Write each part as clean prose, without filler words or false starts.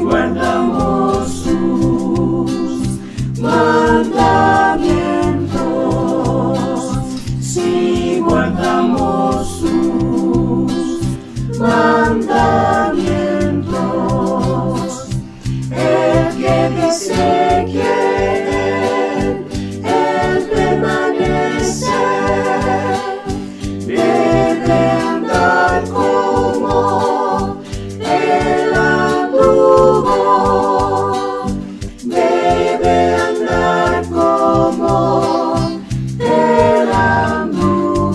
guardamos sus mandamientos, si guardamos sus mandamientos, el que dice que él permanece, debe andar como él anduvo, debe andar como él anduvo,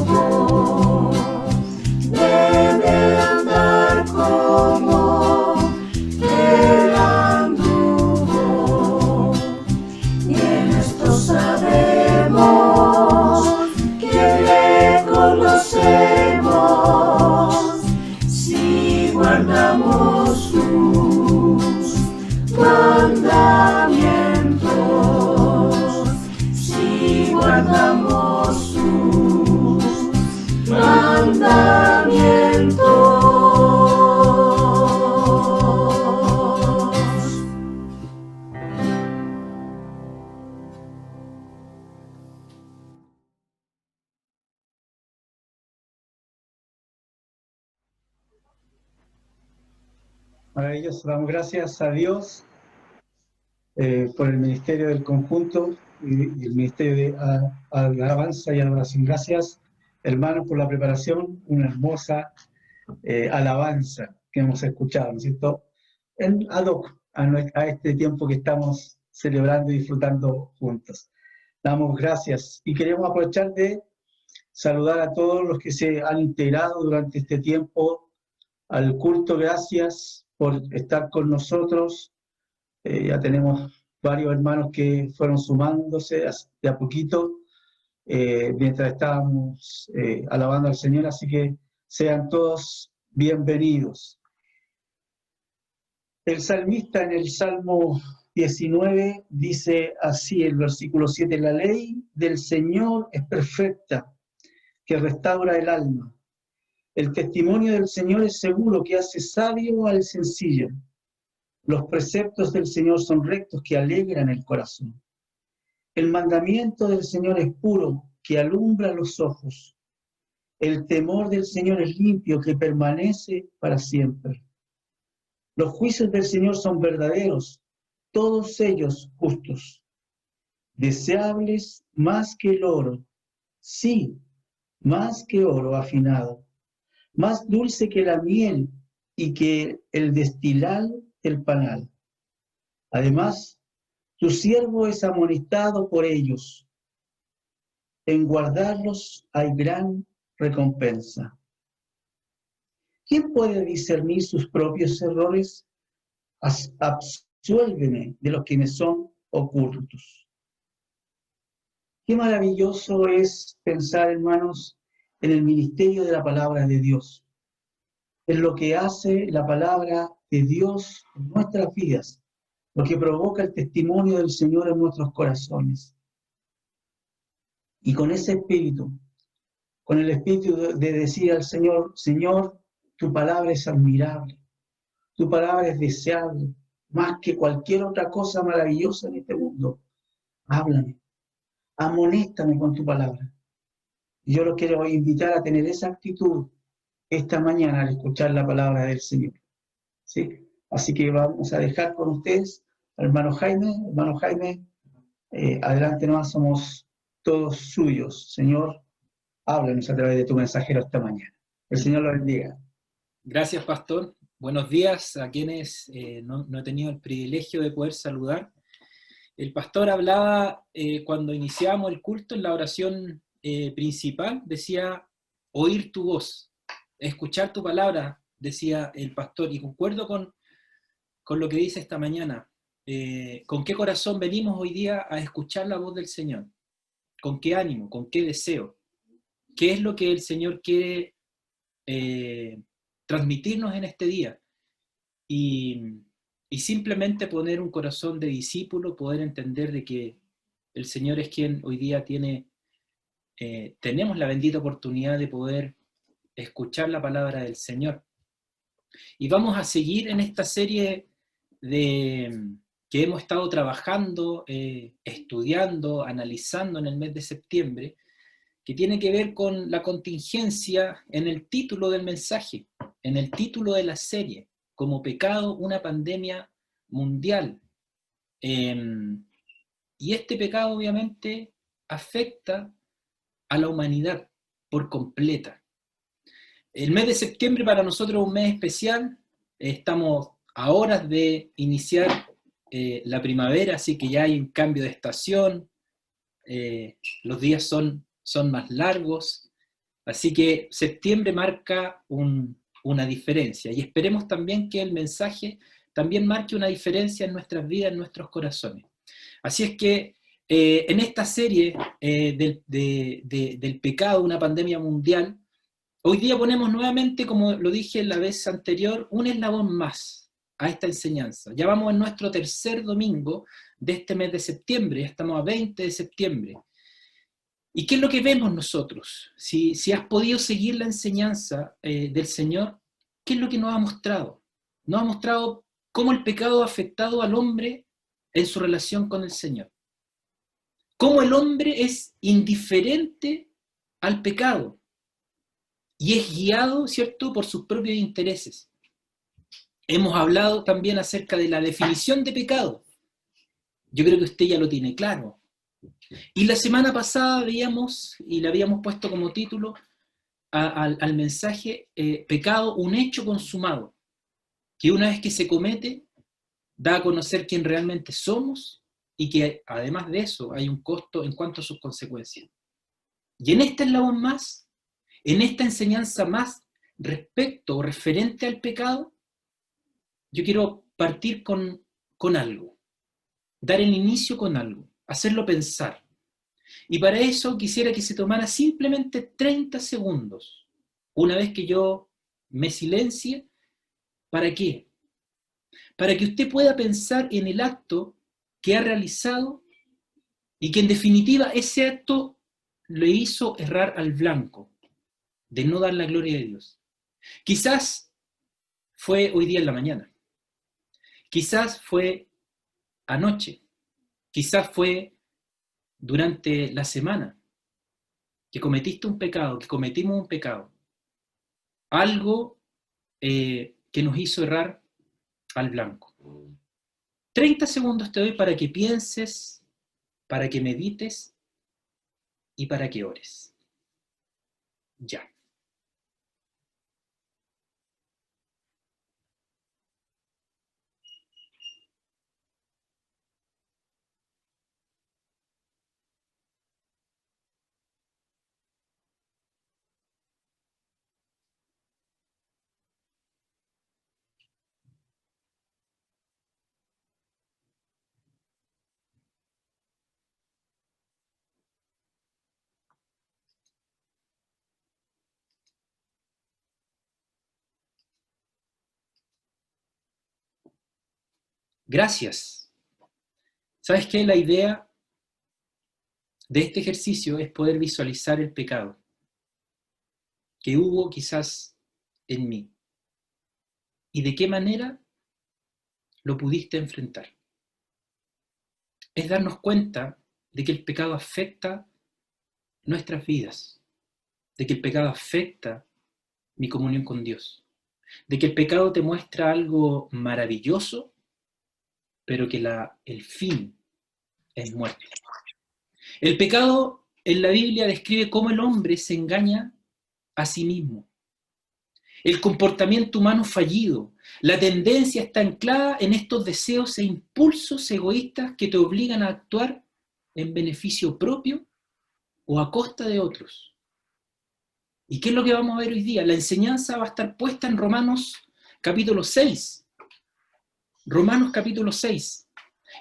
debe andar como él anduvo. Y en esto sabemos que le conocemos, si guardamos sus mandamientos, si guardamos sus mandamientos. Maravilloso, damos gracias a Dios por el ministerio del conjunto y el ministerio de alabanza y adoración. Gracias, hermanos, por la preparación, una hermosa alabanza que hemos escuchado, ¿no es cierto? En ad hoc a este tiempo que estamos celebrando y disfrutando juntos. Damos gracias y queremos aprovechar de saludar a todos los que se han integrado durante este tiempo al culto. Gracias por estar con nosotros. Ya tenemos varios hermanos que fueron sumándose de a poquito mientras estábamos alabando al Señor, así que sean todos bienvenidos. El salmista en el Salmo 19 dice así, el versículo 7, la ley del Señor es perfecta, que restaura el alma. El testimonio del Señor es seguro, que hace sabio al sencillo. Los preceptos del Señor son rectos, que alegran el corazón. El mandamiento del Señor es puro, que alumbra los ojos. El temor del Señor es limpio, que permanece para siempre. Los juicios del Señor son verdaderos, todos ellos justos. Deseables más que el oro, sí, más que oro afinado. Más dulce que la miel y que el destilar del panal. Además, tu siervo es amonestado por ellos. En guardarlos hay gran recompensa. ¿Quién puede discernir sus propios errores? Absuélveme de los que me son ocultos. Qué maravilloso es pensar, hermanos, en el ministerio de la palabra de Dios, en lo que hace la palabra de Dios en nuestras vidas, lo que provoca el testimonio del Señor en nuestros corazones. Y con ese espíritu, con el espíritu de decir al Señor, Señor, tu palabra es admirable, tu palabra es deseable, más que cualquier otra cosa maravillosa en este mundo. Háblame, amonéstame con tu palabra. Y yo los quiero invitar a tener esa actitud esta mañana al escuchar la palabra del Señor. ¿Sí? Así que vamos a dejar con ustedes al hermano Jaime. Hermano Jaime, adelante nomás, somos todos suyos. Señor, háblanos a través de tu mensajero esta mañana. El Señor lo bendiga. Gracias, pastor. Buenos días a quienes no he tenido el privilegio de poder saludar. El pastor hablaba cuando iniciábamos el culto en la oración principal, decía oír tu voz, escuchar tu palabra, decía el pastor, y concuerdo con lo que dice esta mañana. ¿Con qué corazón venimos hoy día a escuchar la voz del Señor? ¿Con qué ánimo? ¿Con qué deseo? ¿Qué es lo que el Señor quiere transmitirnos en este día? Y simplemente poner un corazón de discípulo, poder entender de que el Señor es quien hoy día tenemos la bendita oportunidad de poder escuchar la palabra del Señor. Y vamos a seguir en esta serie que hemos estado trabajando, estudiando, analizando en el mes de septiembre, que tiene que ver con la contingencia en el título del mensaje, en el título de la serie, como pecado, una pandemia mundial. Y este pecado obviamente afecta a la humanidad por completa. El mes de septiembre para nosotros es un mes especial, estamos a horas de iniciar la primavera, así que ya hay un cambio de estación, los días son más largos, así que septiembre marca una diferencia, y esperemos también que el mensaje también marque una diferencia en nuestras vidas, en nuestros corazones. Así es que en esta serie del pecado, una pandemia mundial, hoy día ponemos nuevamente, como lo dije la vez anterior, un eslabón más a esta enseñanza. Ya vamos en nuestro tercer domingo de este mes de septiembre, ya estamos a 20 de septiembre. ¿Y qué es lo que vemos nosotros? Si has podido seguir la enseñanza del Señor, ¿qué es lo que nos ha mostrado? Nos ha mostrado cómo el pecado ha afectado al hombre en su relación con el Señor. Cómo el hombre es indiferente al pecado y es guiado, ¿cierto?, por sus propios intereses. Hemos hablado también acerca de la definición de pecado. Yo creo que usted ya lo tiene claro. Y la semana pasada veíamos, y le habíamos puesto como título al mensaje, pecado, un hecho consumado, que una vez que se comete, da a conocer quién realmente somos, y que además de eso hay un costo en cuanto a sus consecuencias. Y en este eslabón más, en esta enseñanza más respecto o referente al pecado, yo quiero partir con algo, dar el inicio con algo, hacerlo pensar. Y para eso quisiera que se tomara simplemente 30 segundos, una vez que yo me silencie. ¿Para qué? Para que usted pueda pensar en el acto que ha realizado y que en definitiva ese acto le hizo errar al blanco, de no dar la gloria de Dios. Quizás fue hoy día en la mañana, quizás fue anoche, quizás fue durante la semana, que cometiste un pecado, que cometimos un pecado, algo que nos hizo errar al blanco. 30 segundos te doy para que pienses, para que medites y para que ores. Ya. Gracias. ¿Sabes qué? La idea de este ejercicio es poder visualizar el pecado que hubo quizás en mí. ¿Y de qué manera lo pudiste enfrentar? Es darnos cuenta de que el pecado afecta nuestras vidas, de que el pecado afecta mi comunión con Dios, de que el pecado te muestra algo maravilloso, pero que el fin es muerte. El pecado en la Biblia describe cómo el hombre se engaña a sí mismo. El comportamiento humano fallido, la tendencia está anclada en estos deseos e impulsos egoístas que te obligan a actuar en beneficio propio o a costa de otros. ¿Y qué es lo que vamos a ver hoy día? La enseñanza va a estar puesta en Romanos capítulo 6. Romanos capítulo 6.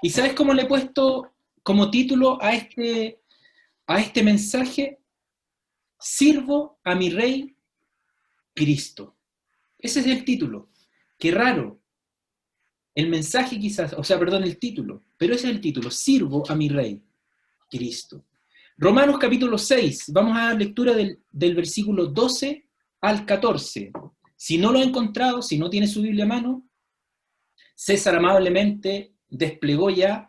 ¿Y sabes cómo le he puesto como título a este mensaje? Sirvo a mi Rey Cristo. Ese es el título. Qué raro. El mensaje quizás, el título, pero ese es el título. Sirvo a mi Rey Cristo. Romanos capítulo 6. Vamos a dar lectura del versículo 12 al 14. Si no lo ha encontrado, si no tiene su Biblia a mano, César amablemente desplegó ya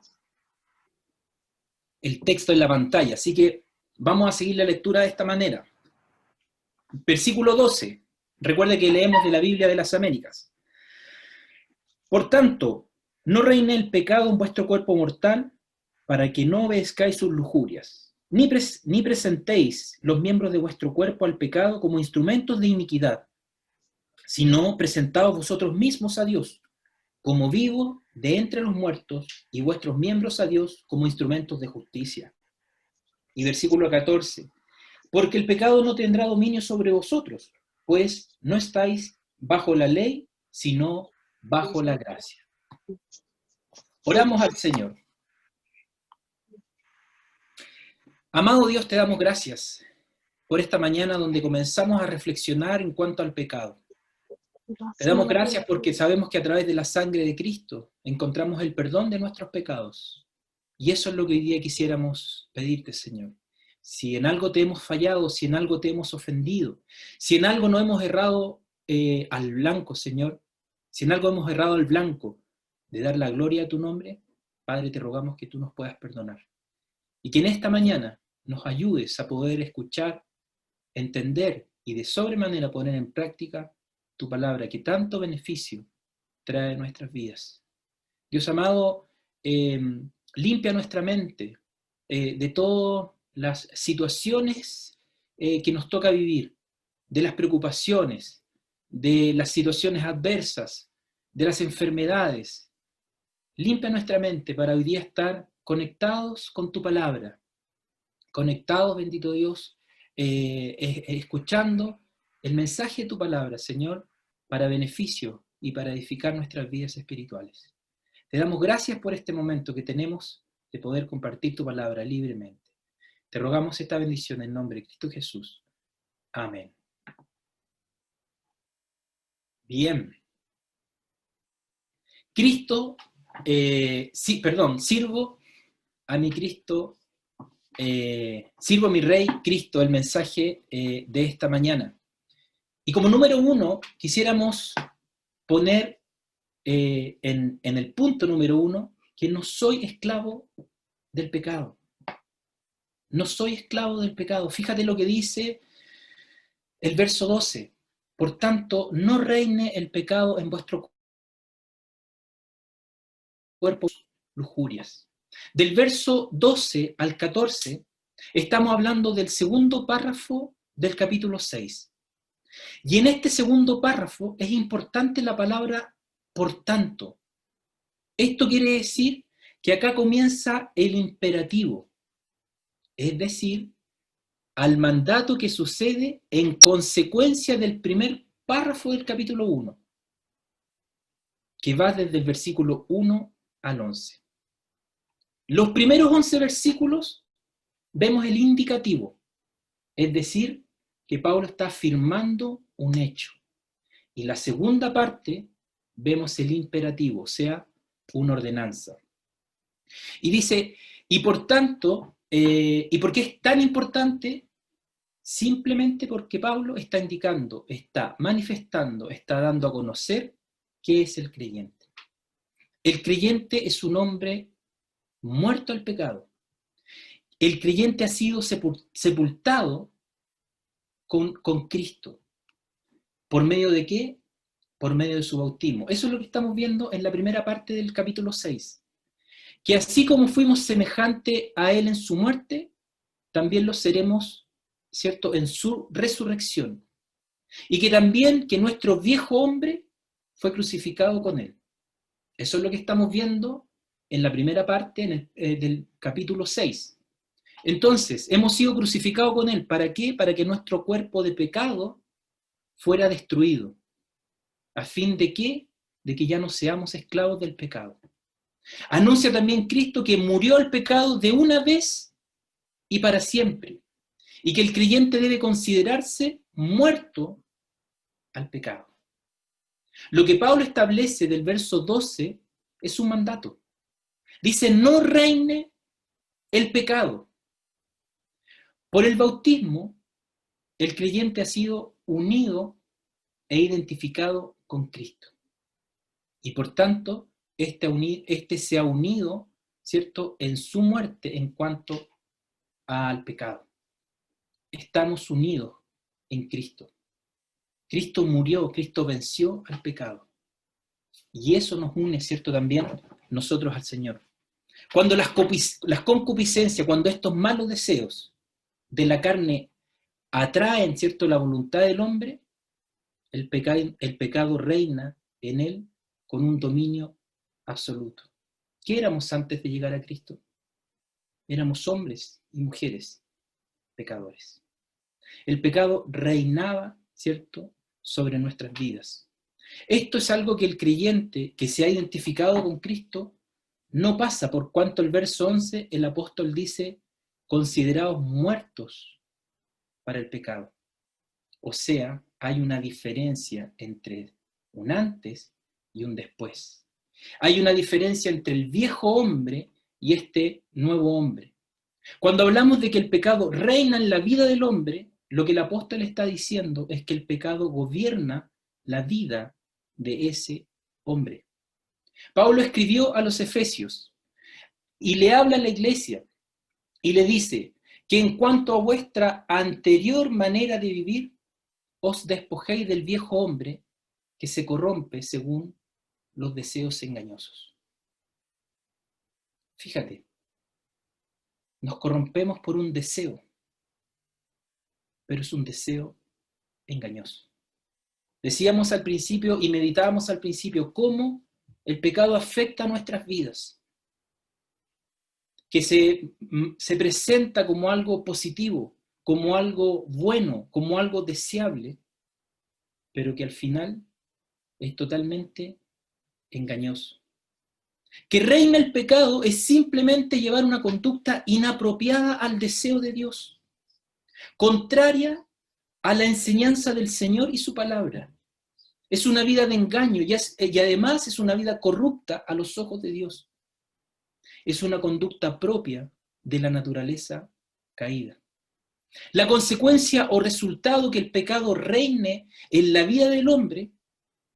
el texto en la pantalla, así que vamos a seguir la lectura de esta manera. Versículo 12. Recuerde que leemos de la Biblia de las Américas. Por tanto, no reine el pecado en vuestro cuerpo mortal, para que no obedezcáis sus lujurias, ni presentéis los miembros de vuestro cuerpo al pecado como instrumentos de iniquidad, sino presentaos vosotros mismos a Dios, como vivos de entre los muertos, y vuestros miembros a Dios como instrumentos de justicia. Y versículo 14. Porque el pecado no tendrá dominio sobre vosotros, pues no estáis bajo la ley, sino bajo la gracia. Oramos al Señor. Amado Dios, te damos gracias por esta mañana donde comenzamos a reflexionar en cuanto al pecado. Te damos gracias porque sabemos que a través de la sangre de Cristo encontramos el perdón de nuestros pecados. Y eso es lo que hoy día quisiéramos pedirte, Señor. Si en algo te hemos fallado, si en algo te hemos ofendido, si en algo no hemos errado al blanco, Señor, si en algo hemos errado al blanco de dar la gloria a tu nombre, Padre, te rogamos que tú nos puedas perdonar. Y que en esta mañana nos ayudes a poder escuchar, entender y de sobremanera poner en práctica tu palabra que tanto beneficio trae a nuestras vidas. Dios amado, limpia nuestra mente de todas las situaciones que nos toca vivir, de las preocupaciones, de las situaciones adversas, de las enfermedades. Limpia nuestra mente para hoy día estar conectados con tu palabra, conectados, bendito Dios, escuchando el mensaje de tu palabra, Señor, para beneficio y para edificar nuestras vidas espirituales. Te damos gracias por este momento que tenemos de poder compartir tu palabra libremente. Te rogamos esta bendición en nombre de Cristo Jesús. Amén. Bien. Sirvo a mi Cristo, sirvo a mi Rey Cristo, el mensaje de esta mañana. Y como número 1, quisiéramos poner en el punto número 1 que no soy esclavo del pecado. No soy esclavo del pecado. Fíjate lo que dice el verso 12. Por tanto, no reine el pecado en vuestro cuerpo, lujurias. Del verso 12 al 14, estamos hablando del segundo párrafo del capítulo 6. Y en este segundo párrafo es importante la palabra por tanto. Esto quiere decir que acá comienza el imperativo, es decir, al mandato que sucede en consecuencia del primer párrafo del capítulo 1, que va desde el versículo 1 al 11. Los primeros 11 versículos vemos el indicativo, es decir, que Pablo está afirmando un hecho. Y la segunda parte vemos el imperativo, o sea, una ordenanza. Y dice, y por tanto, ¿y por qué es tan importante? Simplemente porque Pablo está indicando, está manifestando, está dando a conocer qué es el creyente. El creyente es un hombre muerto al pecado. El creyente ha sido sepultado con Cristo. ¿Por medio de qué? Por medio de su bautismo. Eso es lo que estamos viendo en la primera parte del capítulo 6. Que así como fuimos semejante a Él en su muerte, también lo seremos, ¿cierto?, en su resurrección. Y que también que nuestro viejo hombre fue crucificado con Él. Eso es lo que estamos viendo en la primera parte del capítulo 6. Entonces, hemos sido crucificados con Él. ¿Para qué? Para que nuestro cuerpo de pecado fuera destruido. ¿A fin de qué? De que ya no seamos esclavos del pecado. Anuncia también Cristo que murió al pecado de una vez y para siempre. Y que el creyente debe considerarse muerto al pecado. Lo que Pablo establece del verso 12 es un mandato. Dice, no reine el pecado. Por el bautismo, el creyente ha sido unido e identificado con Cristo. Y por tanto, este se ha unido, ¿cierto?, en su muerte en cuanto al pecado. Estamos unidos en Cristo. Cristo murió, Cristo venció al pecado. Y eso nos une, ¿cierto?, también nosotros al Señor. Cuando las concupiscencias, cuando estos malos deseos de la carne atraen, ¿cierto?, la voluntad del hombre, el pecado reina en él con un dominio absoluto. ¿Qué éramos antes de llegar a Cristo? Éramos hombres y mujeres pecadores. El pecado reinaba, ¿cierto?, sobre nuestras vidas. Esto es algo que el creyente que se ha identificado con Cristo no pasa, por cuanto el verso 11, el apóstol dice, considerados muertos para el pecado. O sea, hay una diferencia entre un antes y un después. Hay una diferencia entre el viejo hombre y este nuevo hombre. Cuando hablamos de que el pecado reina en la vida del hombre, lo que el apóstol está diciendo es que el pecado gobierna la vida de ese hombre. Pablo escribió a los Efesios y le habla a la iglesia y le dice que en cuanto a vuestra anterior manera de vivir, os despojéis del viejo hombre que se corrompe según los deseos engañosos. Fíjate, nos corrompemos por un deseo, pero es un deseo engañoso. Decíamos al principio y meditábamos al principio cómo el pecado afecta a nuestras vidas, que se presenta como algo positivo, como algo bueno, como algo deseable, pero que al final es totalmente engañoso. Que reina el pecado es simplemente llevar una conducta inapropiada al deseo de Dios, contraria a la enseñanza del Señor y su palabra. Es una vida de engaño y además es una vida corrupta a los ojos de Dios. Es una conducta propia de la naturaleza caída. La consecuencia o resultado que el pecado reine en la vida del hombre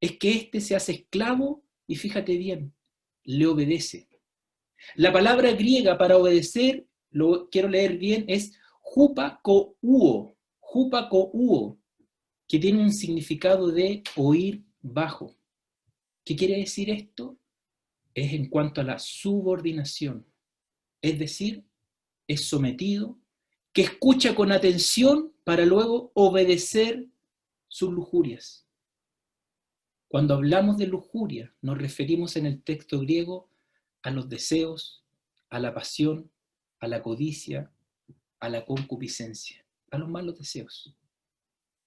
es que éste se hace esclavo y, fíjate bien, le obedece. La palabra griega para obedecer, lo quiero leer bien, es hupakouo, que tiene un significado de oír bajo. ¿Qué quiere decir esto? Es en cuanto a la subordinación, es decir, es sometido, que escucha con atención para luego obedecer sus lujurias. Cuando hablamos de lujuria, nos referimos en el texto griego a los deseos, a la pasión, a la codicia, a la concupiscencia, a los malos deseos.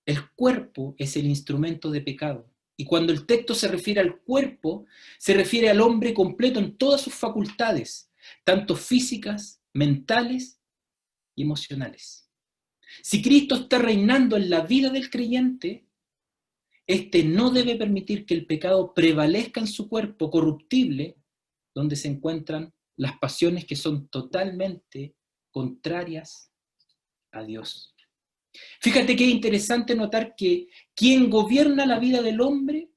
El cuerpo es el instrumento de pecado. Y cuando el texto se refiere al cuerpo, se refiere al hombre completo en todas sus facultades, tanto físicas, mentales y emocionales. Si Cristo está reinando en la vida del creyente, este no debe permitir que el pecado prevalezca en su cuerpo corruptible, donde se encuentran las pasiones que son totalmente contrarias a Dios. Fíjate que es interesante notar que quien gobierna la vida del hombre,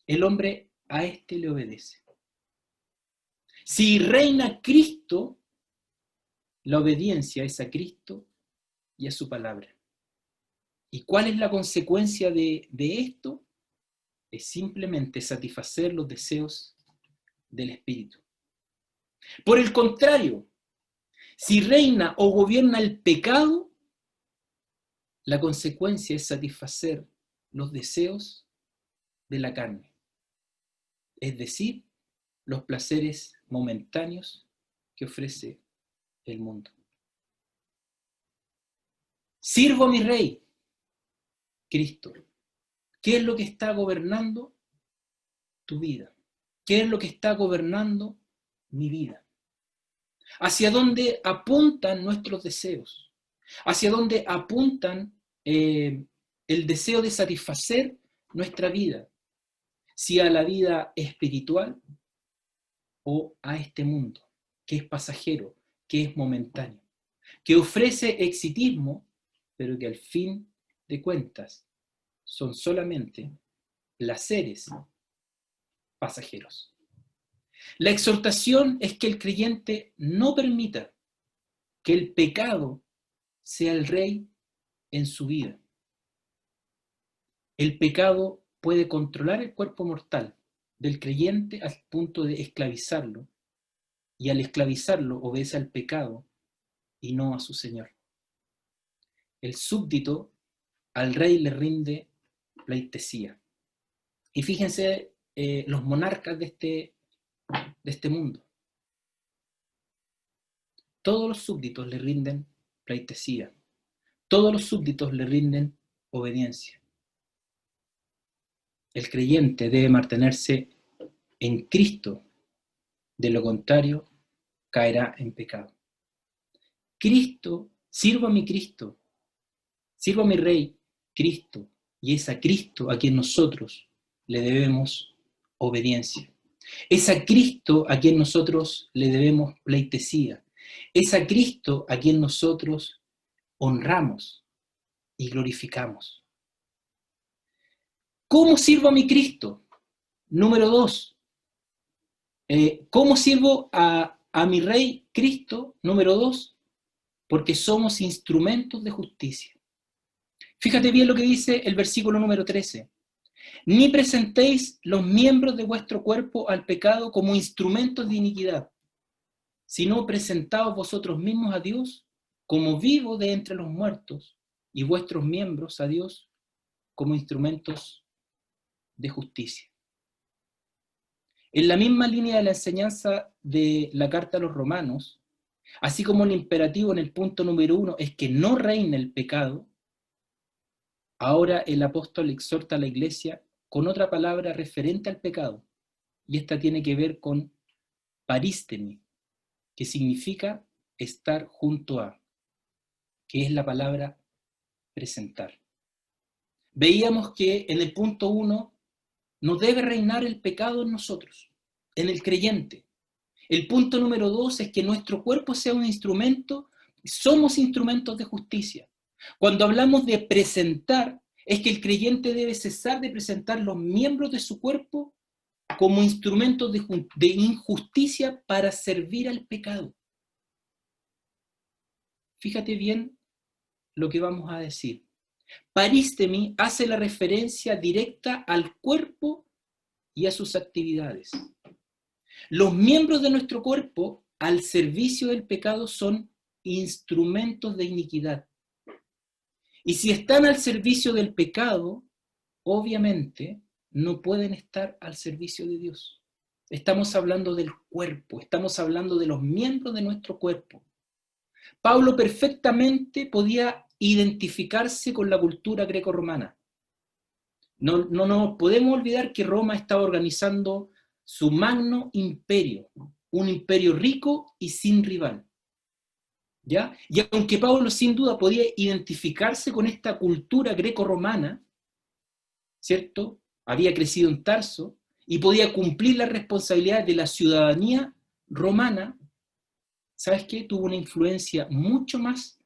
el hombre a este le obedece. Si reina Cristo, la obediencia es a Cristo y a su palabra. ¿Y cuál es la consecuencia de esto? Es simplemente satisfacer los deseos del espíritu. Por el contrario, si reina o gobierna el pecado, la consecuencia es satisfacer los deseos de la carne, es decir, los placeres momentáneos que ofrece el mundo. Sirvo a mi rey, Cristo. ¿Qué es lo que está gobernando tu vida? ¿Qué es lo que está gobernando mi vida? ¿Hacia dónde apuntan nuestros deseos? ¿Hacia dónde apuntan el deseo de satisfacer nuestra vida? ¿Si a la vida espiritual o a este mundo, que es pasajero, que es momentáneo, que ofrece exitismo, pero que al fin de cuentas son solamente placeres pasajeros? La exhortación es que el creyente no permita que el pecado sea el rey en su vida. El pecado puede controlar el cuerpo mortal del creyente al punto de esclavizarlo, y al esclavizarlo obedece al pecado y no a su Señor. El súbdito al rey le rinde pleitesía. Y fíjense los monarcas de este mundo. Todos los súbditos le rinden pleitesía. Todos los súbditos le rinden obediencia. El creyente debe mantenerse en Cristo, de lo contrario caerá en pecado. Cristo, sirvo a mi Cristo, sirvo a mi Rey, Cristo, y es a Cristo a quien nosotros le debemos obediencia. Es a Cristo a quien nosotros le debemos pleitesía. Es a Cristo a quien nosotros honramos y glorificamos. ¿Cómo sirvo a mi Cristo? Número 2. ¿Cómo sirvo a mi Rey Cristo? Número 2. Porque somos instrumentos de justicia. Fíjate bien lo que dice el versículo número 13. Ni presentéis los miembros de vuestro cuerpo al pecado como instrumentos de iniquidad, sino presentaos vosotros mismos a Dios como vivos de entre los muertos, y vuestros miembros a Dios como instrumentos de justicia. En la misma línea de la enseñanza de la carta a los Romanos, así como el imperativo en el punto número 1 es que no reine el pecado, ahora el apóstol exhorta a la iglesia con otra palabra referente al pecado, y esta tiene que ver con paristemi, que significa estar junto a, que es la palabra presentar. Veíamos que en el punto 1 no debe reinar el pecado en nosotros, en el creyente. El punto número 2 es que nuestro cuerpo sea un instrumento, somos instrumentos de justicia. Cuando hablamos de presentar, es que el creyente debe cesar de presentar los miembros de su cuerpo como instrumentos de injusticia para servir al pecado. Fíjate bien lo que vamos a decir. Paristemi hace la referencia directa al cuerpo y a sus actividades. Los miembros de nuestro cuerpo al servicio del pecado son instrumentos de iniquidad. Y si están al servicio del pecado, obviamente no pueden estar al servicio de Dios. Estamos hablando del cuerpo, estamos hablando de los miembros de nuestro cuerpo. Pablo perfectamente podía identificarse con la cultura greco-romana. No nos podemos olvidar que Roma estaba organizando su magno imperio, un imperio rico y sin rival. ¿Ya? Y aunque Pablo sin duda podía identificarse con esta cultura greco-romana, ¿cierto? Había crecido en Tarso y podía cumplir las responsabilidades de la ciudadanía romana, ¿sabes qué? Tuvo una influencia mucho más,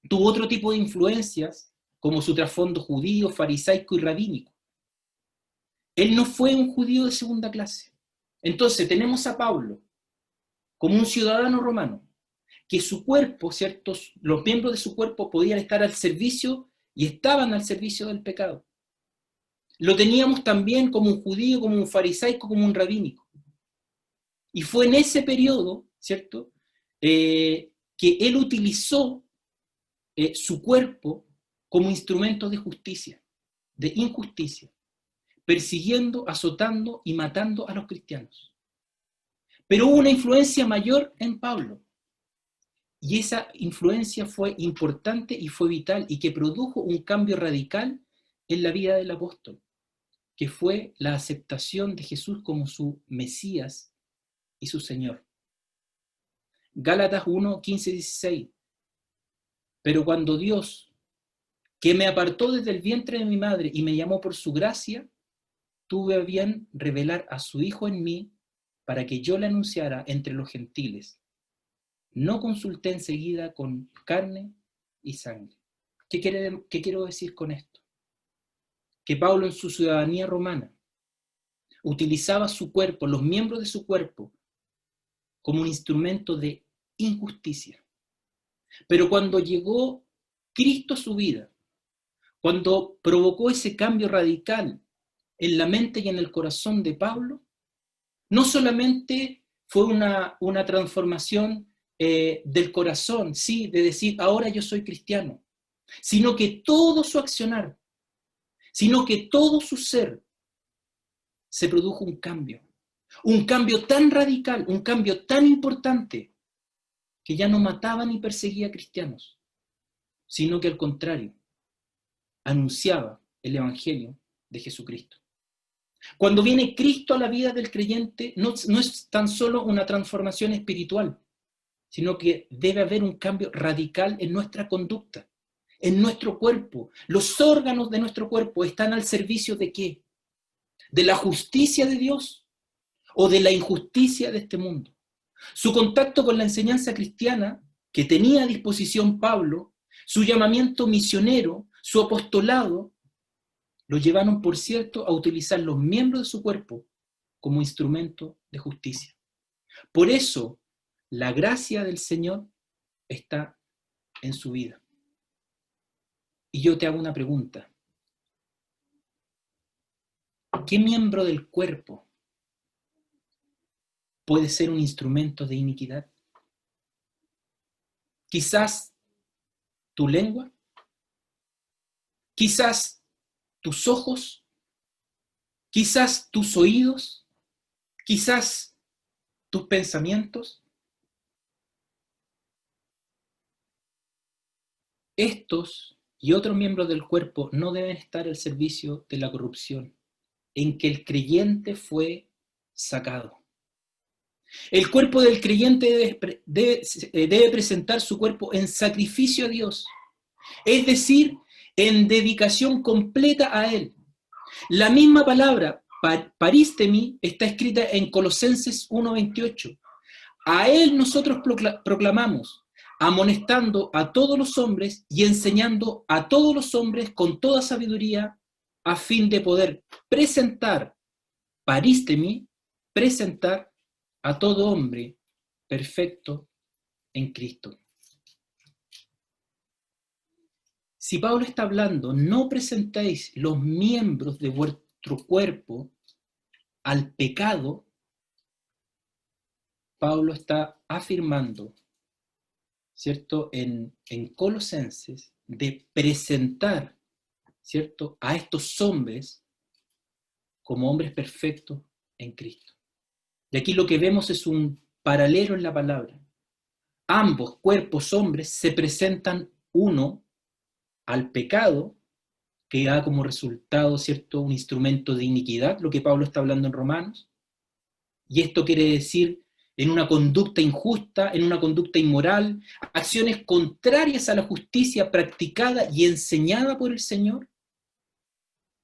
tuvo otro tipo de influencias, como su trasfondo judío, farisaico y rabínico. Él no fue un judío de segunda clase. Entonces tenemos a Pablo como un ciudadano romano, que su cuerpo, ¿cierto? Los miembros de su cuerpo podían estar al servicio y estaban al servicio del pecado. Lo teníamos también como un judío, como un farisaico, como un rabínico. Y fue en ese periodo, ¿cierto?, que él utilizó su cuerpo como instrumento de justicia, de injusticia, persiguiendo, azotando y matando a los cristianos. Pero hubo una influencia mayor en Pablo, y esa influencia fue importante y fue vital, y que produjo un cambio radical en la vida del apóstol, que fue la aceptación de Jesús como su Mesías y su Señor. Gálatas 1, 15, 16. Pero cuando Dios, que me apartó desde el vientre de mi madre y me llamó por su gracia, tuve a bien revelar a su Hijo en mí para que yo le anunciara entre los gentiles. No consulté enseguida con carne y sangre. ¿Qué quiero decir con esto? Que Pablo en su ciudadanía romana utilizaba su cuerpo, los miembros de su cuerpo, como un instrumento de injusticia. Pero cuando llegó Cristo a su vida, cuando provocó ese cambio radical en la mente y en el corazón de Pablo, no solamente fue una transformación del corazón, sí, de decir, ahora yo soy cristiano, sino que todo su accionar, sino que todo su ser, se produjo un cambio tan radical, un cambio tan importante, que ya no mataba ni perseguía a cristianos, sino que al contrario, anunciaba el Evangelio de Jesucristo. Cuando viene Cristo a la vida del creyente, no es tan solo una transformación espiritual, sino que debe haber un cambio radical en nuestra conducta, en nuestro cuerpo. Los órganos de nuestro cuerpo están al servicio ¿de qué? ¿De la justicia de Dios o de la injusticia de este mundo? Su contacto con la enseñanza cristiana que tenía a disposición Pablo, su llamamiento misionero, su apostolado, lo llevaron, por cierto, a utilizar los miembros de su cuerpo como instrumento de justicia. Por eso, la gracia del Señor está en su vida. Y yo te hago una pregunta. ¿Qué miembro del cuerpo puede ser un instrumento de iniquidad? Quizás tu lengua, quizás tus ojos, quizás tus oídos, quizás tus pensamientos. Estos y otros miembros del cuerpo no deben estar al servicio de la corrupción en que el creyente fue sacado. El cuerpo del creyente debe presentar su cuerpo en sacrificio a Dios, es decir, en dedicación completa a Él. La misma palabra, paristemi, está escrita en Colosenses 1:28. A Él nosotros proclamamos, amonestando a todos los hombres y enseñando a todos los hombres con toda sabiduría, a fin de poder presentar, paristemi, presentar a todo hombre perfecto en Cristo. Si Pablo está hablando, no presentéis los miembros de vuestro cuerpo al pecado, Pablo está afirmando, ¿cierto?, en Colosenses, de presentar, ¿cierto?, a estos hombres como hombres perfectos en Cristo. Y aquí lo que vemos es un paralelo en la palabra. Ambos cuerpos hombres se presentan uno al pecado, que da como resultado, ¿cierto?, un instrumento de iniquidad, lo que Pablo está hablando en Romanos. Y esto quiere decir en una conducta injusta, en una conducta inmoral, acciones contrarias a la justicia practicada y enseñada por el Señor.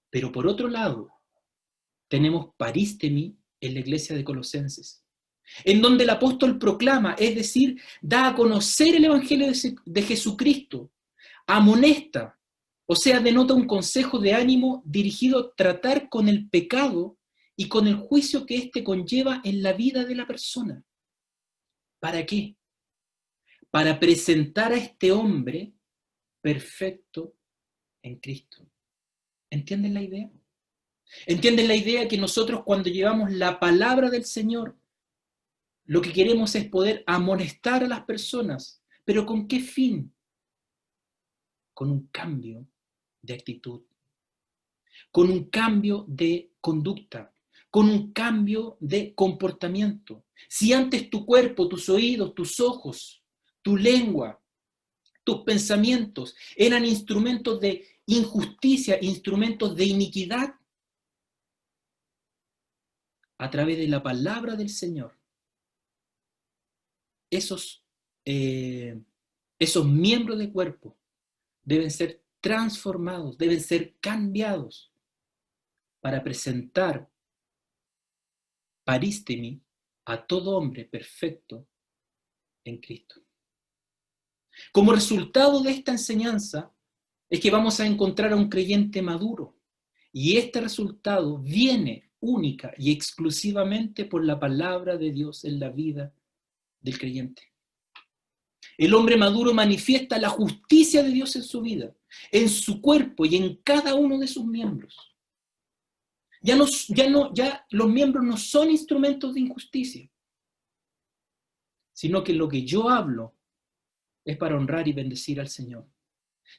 Pero por otro lado, tenemos paristemi en la iglesia de Colosenses, en donde el apóstol proclama, es decir, da a conocer el Evangelio de Jesucristo, amonesta, o sea, denota un consejo de ánimo dirigido a tratar con el pecado y con el juicio que éste conlleva en la vida de la persona. ¿Para qué? Para presentar a este hombre perfecto en Cristo. ¿Entienden la idea? ¿Entienden la idea que nosotros cuando llevamos la palabra del Señor, lo que queremos es poder amonestar a las personas? ¿Pero con qué fin? Con un cambio de actitud, con un cambio de conducta, con un cambio de comportamiento. Si antes tu cuerpo, tus oídos, tus ojos, tu lengua, tus pensamientos eran instrumentos de injusticia, instrumentos de iniquidad, a través de la palabra del Señor, esos miembros de cuerpo deben ser transformados, deben ser cambiados para presentar paristemi a todo hombre perfecto en Cristo. Como resultado de esta enseñanza es que vamos a encontrar a un creyente maduro, y este resultado viene única y exclusivamente por la palabra de Dios en la vida del creyente. El hombre maduro manifiesta la justicia de Dios en su vida, en su cuerpo y en cada uno de sus miembros. Ya los miembros no son instrumentos de injusticia, sino que lo que yo hablo es para honrar y bendecir al Señor.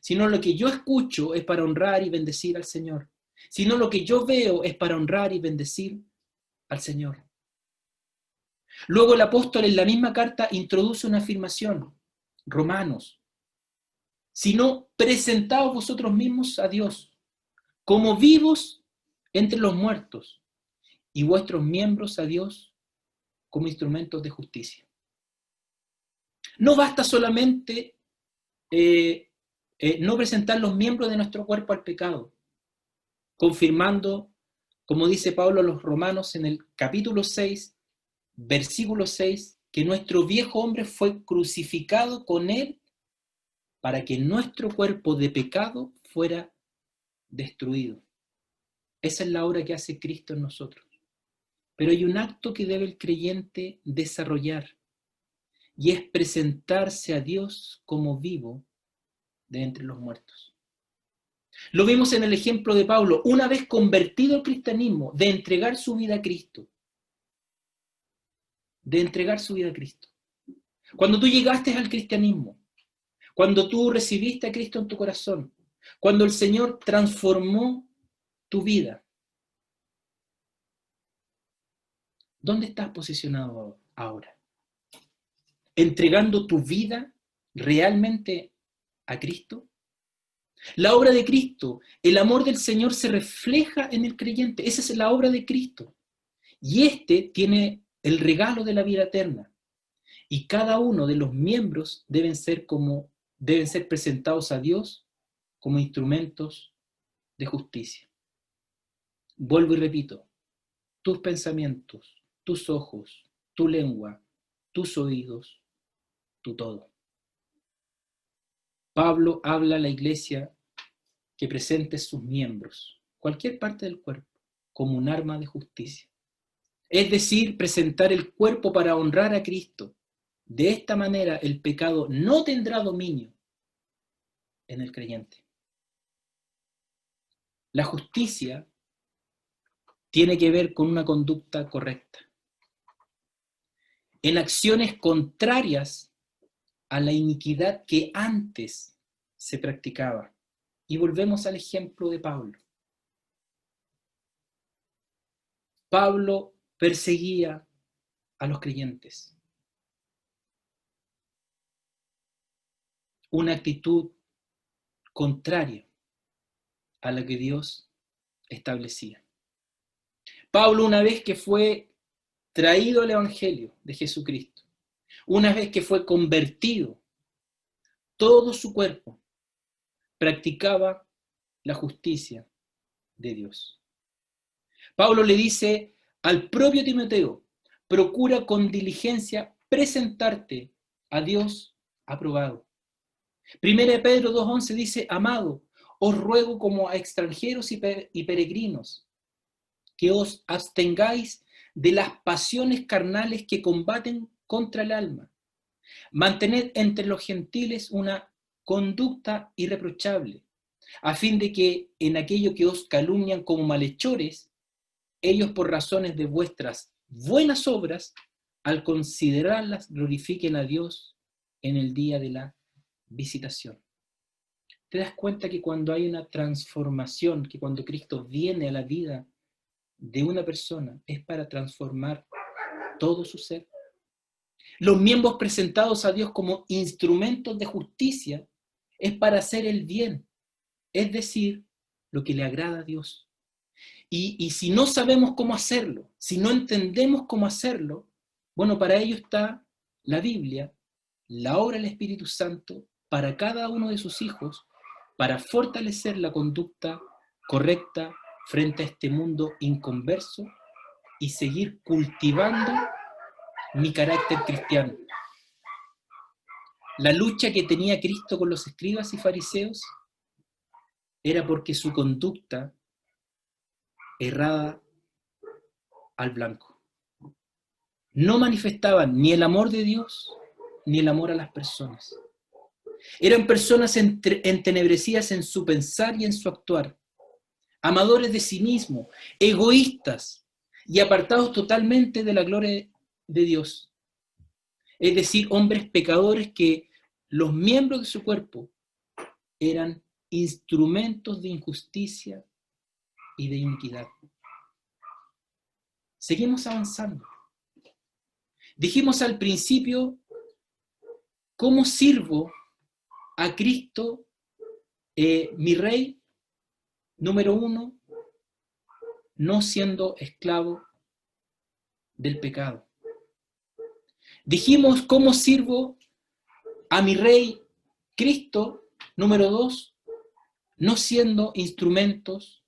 Sino lo que yo escucho es para honrar y bendecir al Señor. Sino lo que yo veo es para honrar y bendecir al Señor. Luego el apóstol en la misma carta introduce una afirmación. Romanos. Sino presentaos vosotros mismos a Dios como vivos entre los muertos y vuestros miembros a Dios como instrumentos de justicia. No basta solamente no presentar los miembros de nuestro cuerpo al pecado, confirmando, como dice Pablo a los Romanos en el capítulo 6, versículo 6, que nuestro viejo hombre fue crucificado con él para que nuestro cuerpo de pecado fuera destruido. Esa es la obra que hace Cristo en nosotros. Pero hay un acto que debe el creyente desarrollar, y es presentarse a Dios como vivo de entre los muertos. Lo vimos en el ejemplo de Pablo, una vez convertido al cristianismo, de entregar su vida a Cristo. De entregar su vida a Cristo. Cuando tú llegaste al cristianismo, cuando tú recibiste a Cristo en tu corazón, cuando el Señor transformó tu vida, ¿dónde estás posicionado ahora? ¿Entregando tu vida realmente a Cristo? La obra de Cristo, el amor del Señor se refleja en el creyente. Esa es la obra de Cristo. Y este tiene el regalo de la vida eterna. Y cada uno de los miembros deben ser presentados a Dios como instrumentos de justicia. Vuelvo y repito, tus pensamientos, tus ojos, tu lengua, tus oídos, tu todo. Pablo habla a la iglesia que presente sus miembros, cualquier parte del cuerpo, como un arma de justicia. Es decir, presentar el cuerpo para honrar a Cristo. De esta manera el pecado no tendrá dominio en el creyente. La justicia tiene que ver con una conducta correcta. En acciones contrarias a la iniquidad que antes se practicaba. Y volvemos al ejemplo de Pablo. Pablo perseguía a los creyentes. Una actitud contraria a la que Dios establecía. Pablo, una vez que fue traído al Evangelio de Jesucristo, una vez que fue convertido, todo su cuerpo practicaba la justicia de Dios. Pablo le dice al propio Timoteo, procura con diligencia presentarte a Dios aprobado. Primera de Pedro 2:11 dice, amado, os ruego como a extranjeros y peregrinos, que os abstengáis de las pasiones carnales que combaten contra el alma. Mantened entre los gentiles una conducta irreprochable, a fin de que en aquello que os calumnian como malhechores, ellos por razones de vuestras buenas obras, al considerarlas, glorifiquen a Dios en el día de la visitación. ¿Te das cuenta que cuando hay una transformación, que cuando Cristo viene a la vida de una persona, es para transformar todo su ser? Los miembros presentados a Dios como instrumentos de justicia es para hacer el bien, es decir, lo que le agrada a Dios. Y si no sabemos cómo hacerlo, si no entendemos cómo hacerlo, bueno, para ello está la Biblia, la obra del Espíritu Santo, para cada uno de sus hijos, para fortalecer la conducta correcta frente a este mundo inconverso y seguir cultivando mi carácter cristiano. La lucha que tenía Cristo con los escribas y fariseos era porque su conducta errada al blanco. No manifestaban ni el amor de Dios, ni el amor a las personas. Eran personas entenebrecidas en su pensar y en su actuar, amadores de sí mismos, egoístas y apartados totalmente de la gloria de Dios. Es decir, hombres pecadores que los miembros de su cuerpo eran instrumentos de injusticia y de iniquidad. Seguimos avanzando. Dijimos al principio, ¿cómo sirvo a Cristo, mi Rey? Número 1, no siendo esclavo del pecado. Dijimos, ¿cómo sirvo a mi Rey Cristo? Número 2, no siendo instrumentos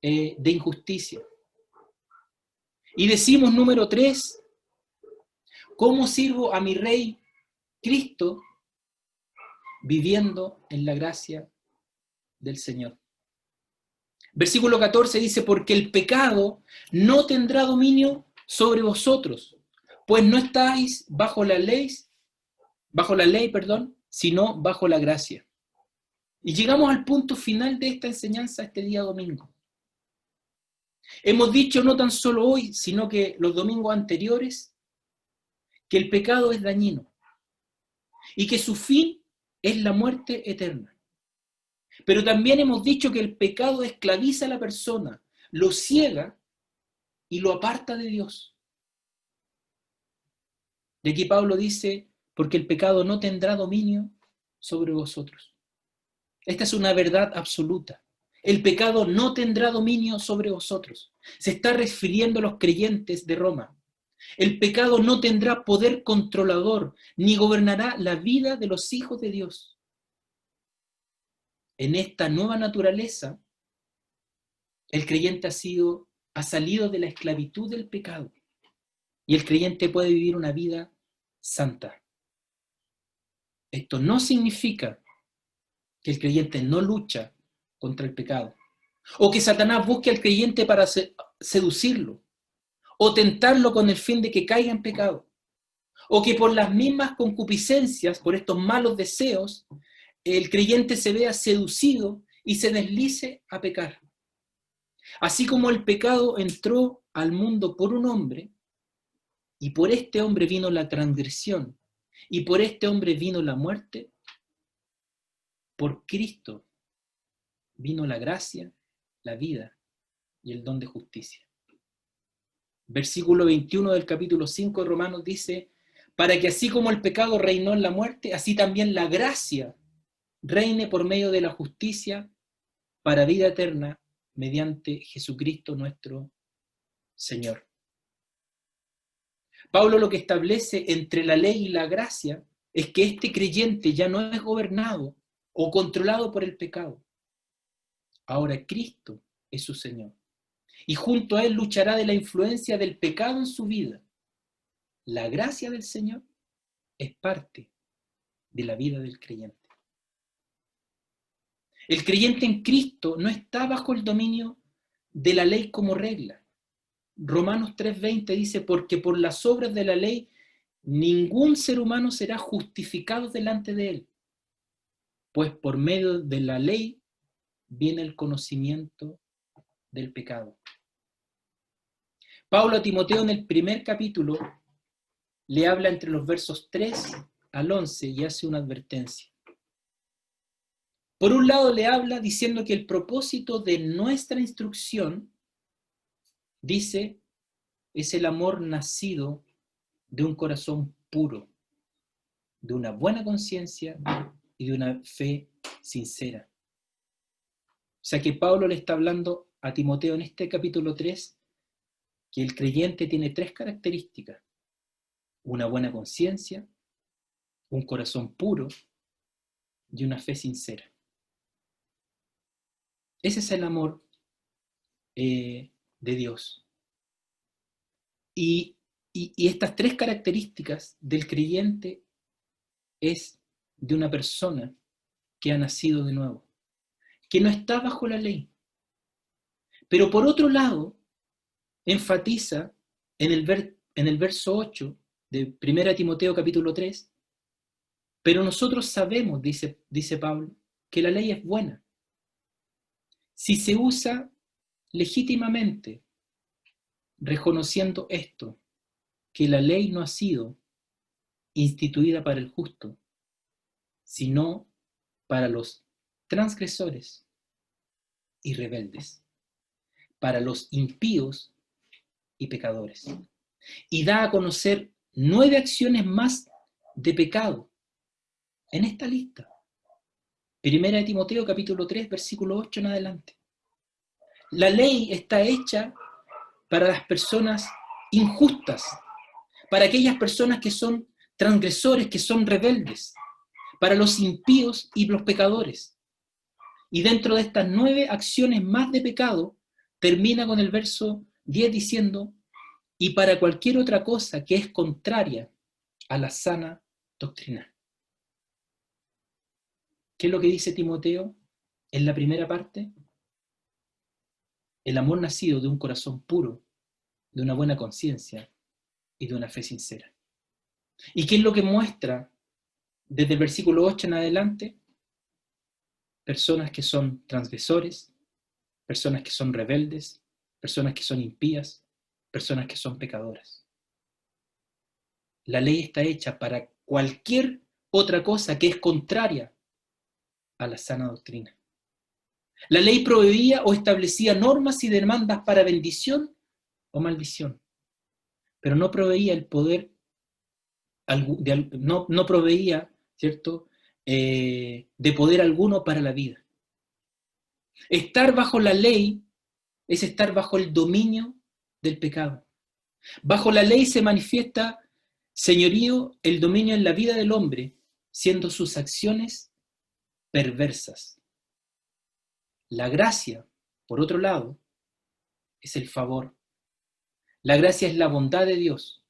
de injusticia. Y decimos, número 3, ¿cómo sirvo a mi Rey Cristo? Viviendo en la gracia del Señor. Versículo 14 dice, porque el pecado no tendrá dominio sobre vosotros, pues no estáis bajo la ley, sino bajo la gracia. Y llegamos al punto final de esta enseñanza este día domingo. Hemos dicho no tan solo hoy, sino que los domingos anteriores, que el pecado es dañino y que su fin es la muerte eterna. Pero también hemos dicho que el pecado esclaviza a la persona, lo ciega y lo aparta de Dios. De aquí Pablo dice, porque el pecado no tendrá dominio sobre vosotros. Esta es una verdad absoluta. El pecado no tendrá dominio sobre vosotros. Se está refiriendo a los creyentes de Roma. El pecado no tendrá poder controlador, ni gobernará la vida de los hijos de Dios. En esta nueva naturaleza, el creyente ha salido de la esclavitud del pecado y el creyente puede vivir una vida santa. Esto no significa que el creyente no lucha contra el pecado o que Satanás busque al creyente para seducirlo o tentarlo con el fin de que caiga en pecado o que por las mismas concupiscencias, por estos malos deseos, el creyente se vea seducido y se deslice a pecar. Así como el pecado entró al mundo por un hombre, y por este hombre vino la transgresión, y por este hombre vino la muerte, por Cristo vino la gracia, la vida y el don de justicia. Versículo 21 del capítulo 5 de Romanos dice, para que así como el pecado reinó en la muerte, así también la gracia reine por medio de la justicia para vida eterna mediante Jesucristo nuestro Señor. Pablo lo que establece entre la ley y la gracia es que este creyente ya no es gobernado o controlado por el pecado. Ahora Cristo es su Señor. Y junto a él luchará de la influencia del pecado en su vida. La gracia del Señor es parte de la vida del creyente. El creyente en Cristo no está bajo el dominio de la ley como regla. Romanos 3:20 dice, porque por las obras de la ley ningún ser humano será justificado delante de él, pues por medio de la ley viene el conocimiento del pecado. Pablo a Timoteo en el primer capítulo le habla entre los versos 3 al 11 y hace una advertencia. Por un lado le habla diciendo que el propósito de nuestra instrucción, dice, es el amor nacido de un corazón puro, de una buena conciencia y de una fe sincera. O sea que Pablo le está hablando a Timoteo en este capítulo 3 que el creyente tiene 3 características: una buena conciencia, un corazón puro y una fe sincera. Ese es el amor de Dios. Y estas 3 características del creyente es de una persona que ha nacido de nuevo, que no está bajo la ley. Pero por otro lado, enfatiza en el verso 8 de 1 Timoteo capítulo 3, pero nosotros sabemos, dice Pablo, que la ley es buena si se usa legítimamente, reconociendo esto, que la ley no ha sido instituida para el justo, sino para los transgresores y rebeldes, para los impíos y pecadores. Y da a conocer 9 acciones más de pecado en esta lista. 1 Timoteo capítulo 3, versículo 8 en adelante. La ley está hecha para las personas injustas, para aquellas personas que son transgresores, que son rebeldes, para los impíos y los pecadores. Y dentro de estas 9 acciones más de pecado, termina con el verso 10 diciendo, y para cualquier otra cosa que es contraria a la sana doctrina. ¿Qué es lo que dice Timoteo en la primera parte? El amor nacido de un corazón puro, de una buena conciencia y de una fe sincera. ¿Y qué es lo que muestra desde el versículo 8 en adelante? Personas que son transgresores, personas que son rebeldes, personas que son impías, personas que son pecadoras. La ley está hecha para cualquier otra cosa que es contraria a la sana doctrina. La ley prohibía o establecía normas y demandas para bendición o maldición, pero no proveía el poder, no proveía, ¿cierto?, de poder alguno para la vida. Estar bajo la ley es estar bajo el dominio del pecado. Bajo la ley se manifiesta, señorío, el dominio en la vida del hombre, siendo sus acciones perversas. La gracia, por otro lado, es el favor. La gracia es la bondad de Dios,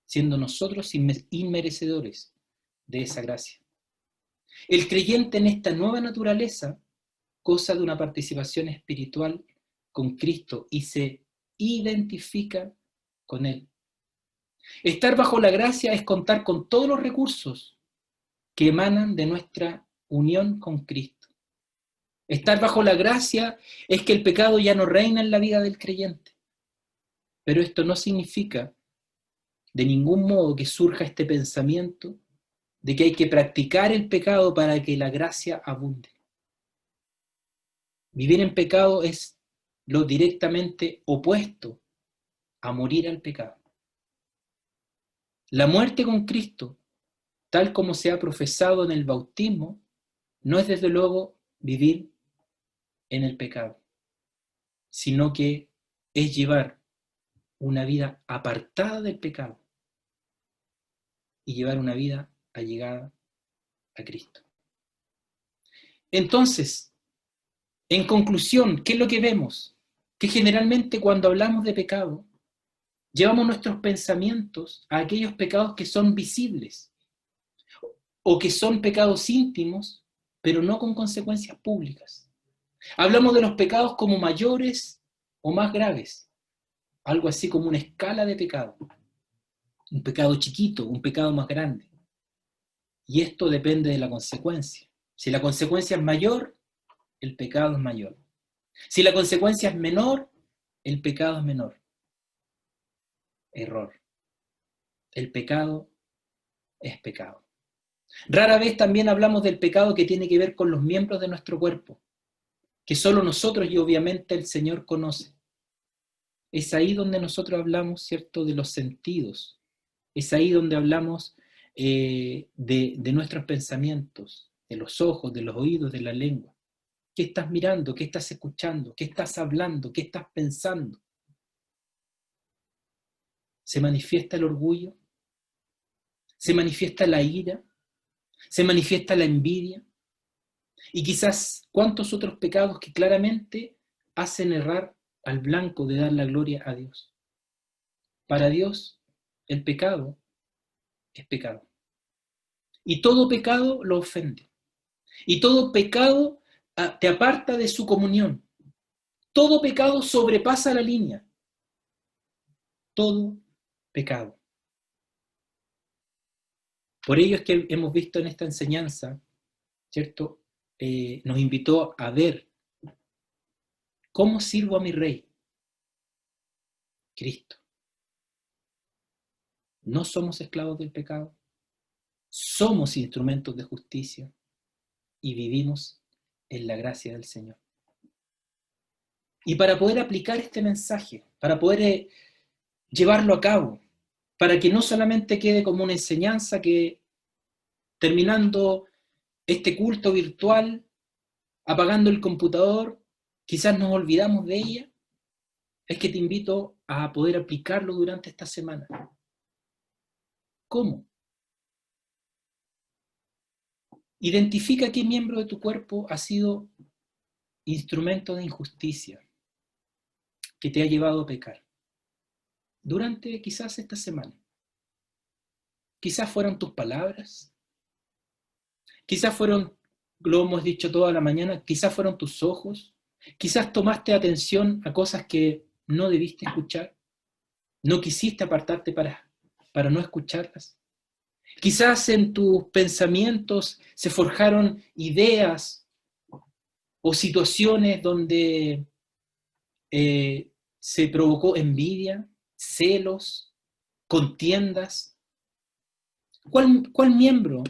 siendo nosotros inmerecedores de esa gracia. El creyente en esta nueva naturaleza goza de una participación espiritual con Cristo y se identifica con Él. Estar bajo la gracia es contar con todos los recursos que emanan de nuestra unión con Cristo. Estar bajo la gracia es que el pecado ya no reina en la vida del creyente. Pero esto no significa de ningún modo que surja este pensamiento de que hay que practicar el pecado para que la gracia abunde. Vivir en pecado es lo directamente opuesto a morir al pecado. La muerte con Cristo, tal como se ha profesado en el bautismo, no es desde luego vivir en el pecado, sino que es llevar una vida apartada del pecado y llevar una vida allegada a Cristo. Entonces, en conclusión, ¿qué es lo que vemos? Que generalmente cuando hablamos de pecado, llevamos nuestros pensamientos a aquellos pecados que son visibles o que son pecados íntimos, pero no con consecuencias públicas. Hablamos de los pecados como mayores o más graves, algo así como una escala de pecado. Un pecado chiquito, un pecado más grande. Y esto depende de la consecuencia. Si la consecuencia es mayor, el pecado es mayor. Si la consecuencia es menor, el pecado es menor. Error. El pecado es pecado. Rara vez también hablamos del pecado que tiene que ver con los miembros de nuestro cuerpo, que solo nosotros y obviamente el Señor conoce. Es ahí donde nosotros hablamos, ¿cierto?, de los sentidos. Es ahí donde hablamos de nuestros pensamientos, de los ojos, de los oídos, de la lengua. ¿Qué estás mirando? ¿Qué estás escuchando? ¿Qué estás hablando? ¿Qué estás pensando? ¿Se manifiesta el orgullo? ¿Se manifiesta la ira? ¿Se manifiesta la envidia? Y quizás cuántos otros pecados que claramente hacen errar al blanco de dar la gloria a Dios. Para Dios, el pecado es pecado. Y todo pecado lo ofende. Y todo pecado te aparta de su comunión. Todo pecado sobrepasa la línea. todo pecado. Por ello es que hemos visto en esta enseñanza, ¿cierto? Nos invitó a ver cómo sirvo a mi Rey, Cristo. No somos esclavos del pecado, somos instrumentos de justicia y vivimos en la gracia del Señor. Y para poder aplicar este mensaje, para poder llevarlo a cabo, para que no solamente quede como una enseñanza que terminando este culto virtual, apagando el computador, quizás nos olvidamos de ella, es que te invito a poder aplicarlo durante esta semana. ¿Cómo? Identifica qué miembro de tu cuerpo ha sido instrumento de injusticia que te ha llevado a pecar durante quizás esta semana. Quizás fueron tus palabras, quizás fueron, lo hemos dicho toda la mañana, quizás fueron tus ojos, quizás tomaste atención a cosas que no debiste escuchar, no quisiste apartarte para no escucharlas. Quizás en tus pensamientos se forjaron ideas o situaciones donde se provocó envidia, celos, contiendas. ¿Cuál miembro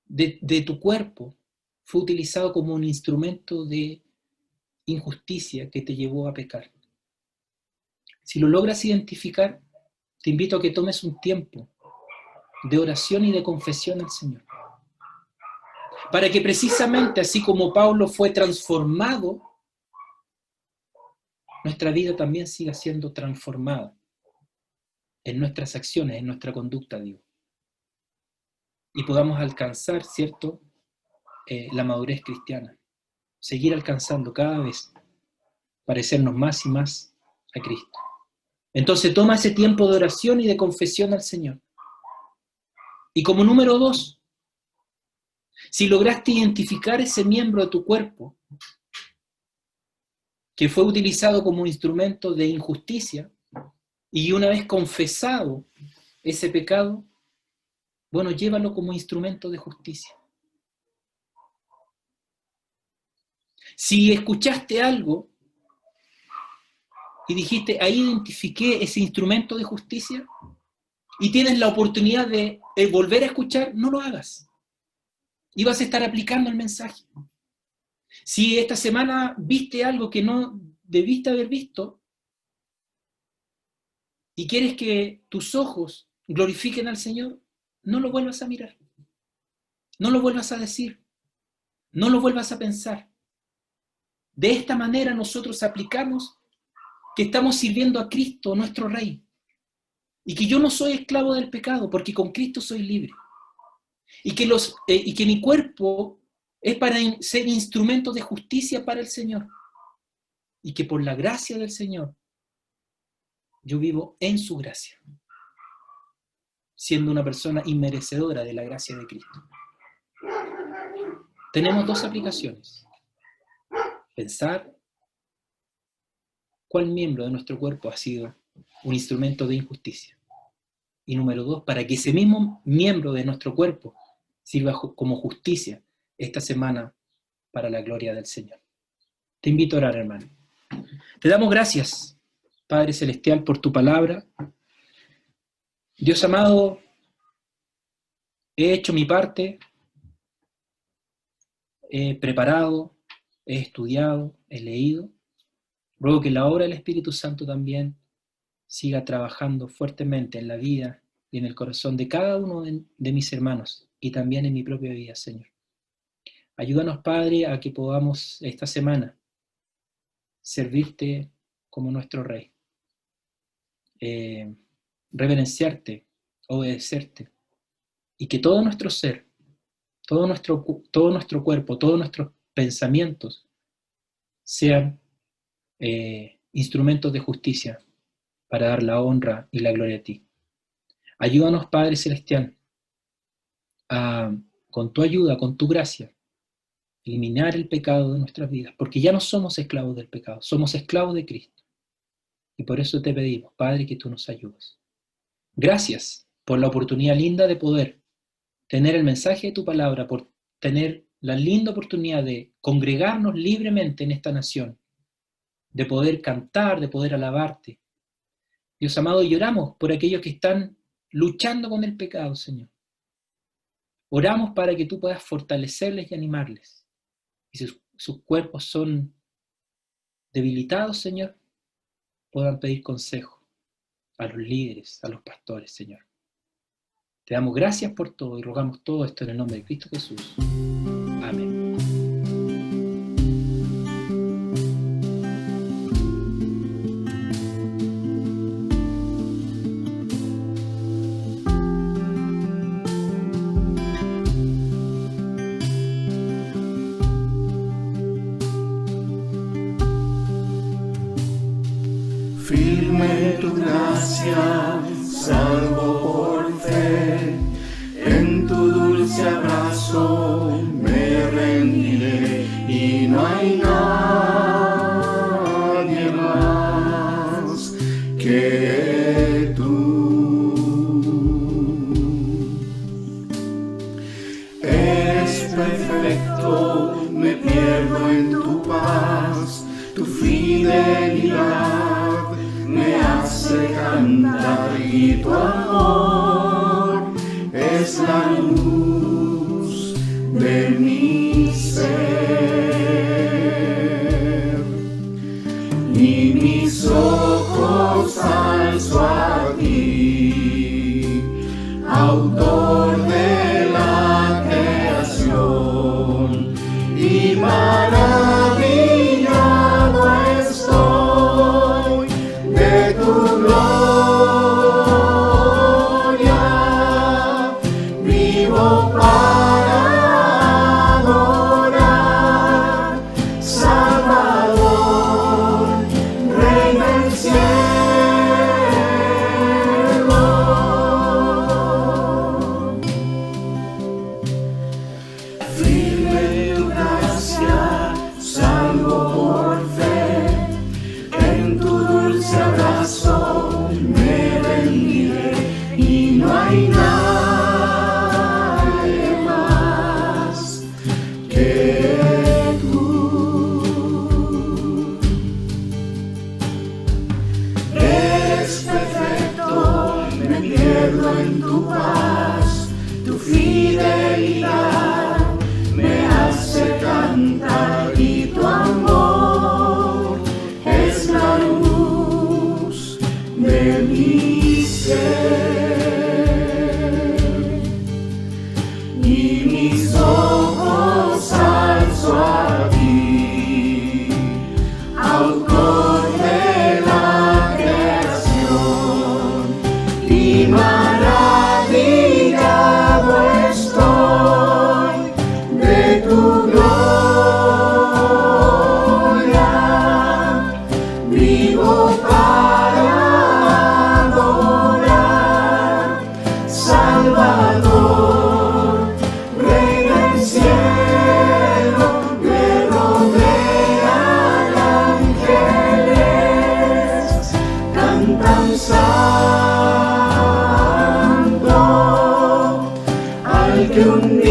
de tu cuerpo fue utilizado como un instrumento de injusticia que te llevó a pecar? Si lo logras identificar, te invito a que tomes un tiempo de oración y de confesión al Señor. Para que precisamente así como Pablo fue transformado, nuestra vida también siga siendo transformada en nuestras acciones, en nuestra conducta, digo. Y podamos alcanzar, ¿cierto?, la madurez cristiana. Seguir alcanzando cada vez, parecernos más y más a Cristo. Entonces toma ese tiempo de oración y de confesión al Señor. Y como número 2, si lograste identificar ese miembro de tu cuerpo que fue utilizado como instrumento de injusticia, y una vez confesado ese pecado, bueno, llévalo como instrumento de justicia. Si escuchaste algo y dijiste, ahí identifiqué ese instrumento de justicia, y tienes la oportunidad de volver a escuchar, no lo hagas. Y vas a estar aplicando el mensaje. Si esta semana viste algo que no debiste haber visto y quieres que tus ojos glorifiquen al Señor, no lo vuelvas a mirar. No lo vuelvas a decir. No lo vuelvas a pensar. De esta manera nosotros aplicamos que estamos sirviendo a Cristo, nuestro Rey. Y que yo no soy esclavo del pecado, porque con Cristo soy libre. Y que mi cuerpo es para ser instrumento de justicia para el Señor. Y que por la gracia del Señor, yo vivo en su gracia, siendo una persona inmerecedora de la gracia de Cristo. Tenemos 2 aplicaciones. Pensar cuál miembro de nuestro cuerpo ha sido un instrumento de injusticia. Y número 2, para que ese mismo miembro de nuestro cuerpo sirva como justicia esta semana para la gloria del Señor. Te invito a orar, hermano. Te damos gracias, Padre Celestial, por tu palabra. Dios amado, he hecho mi parte, he preparado, he estudiado, he leído. Ruego que la obra del Espíritu Santo también siga trabajando fuertemente en la vida y en el corazón de cada uno de mis hermanos y también en mi propia vida, Señor. Ayúdanos, Padre, a que podamos esta semana servirte como nuestro Rey, reverenciarte, obedecerte, y que todo nuestro ser, todo nuestro cuerpo, todos nuestros pensamientos sean instrumentos de justicia para dar la honra y la gloria a ti. Ayúdanos, Padre Celestial, a, con tu ayuda, con tu gracia, eliminar el pecado de nuestras vidas, porque ya no somos esclavos del pecado, somos esclavos de Cristo. Y por eso te pedimos, Padre, que tú nos ayudes. Gracias por la oportunidad linda de poder tener el mensaje de tu palabra, por tener la linda oportunidad de congregarnos libremente en esta nación, de poder cantar, de poder alabarte. Dios amado, lloramos por aquellos que están luchando con el pecado, Señor. Oramos para que tú puedas fortalecerles y animarles. Y si sus cuerpos son debilitados, Señor, puedan pedir consejo a los líderes, a los pastores, Señor. Te damos gracias por todo y rogamos todo esto en el nombre de Cristo Jesús. Amén. Firme tu gracia, salvo por fe, en tu dulce abrazo me rendiré y no hay nadie más que tú. Eres perfecto, me pierdo en tu paz, tu fidelidad me hace cantar y tu amor es la luz de mi ser. Y mis ojos alzo a ti, autor de la creación, y maravillado estoy de tu gloria, vivo para adorar, Salvador, Rey del cielo. Firme tu gracia, salvo por fe, en tu dulce abrazo me rendiré y no hay nadie más que tú. Eres perfecto, me pierdo en tu paz, tu fidelidad me hace cantar y tu amor es la luz de mi ser. Y mis ojos alzo a ti, autor de la creación, y maravillado estoy de tu gloria, vivo para adorar, Salvador, Rey del cielo, me rodean ángeles, cantan santo al que un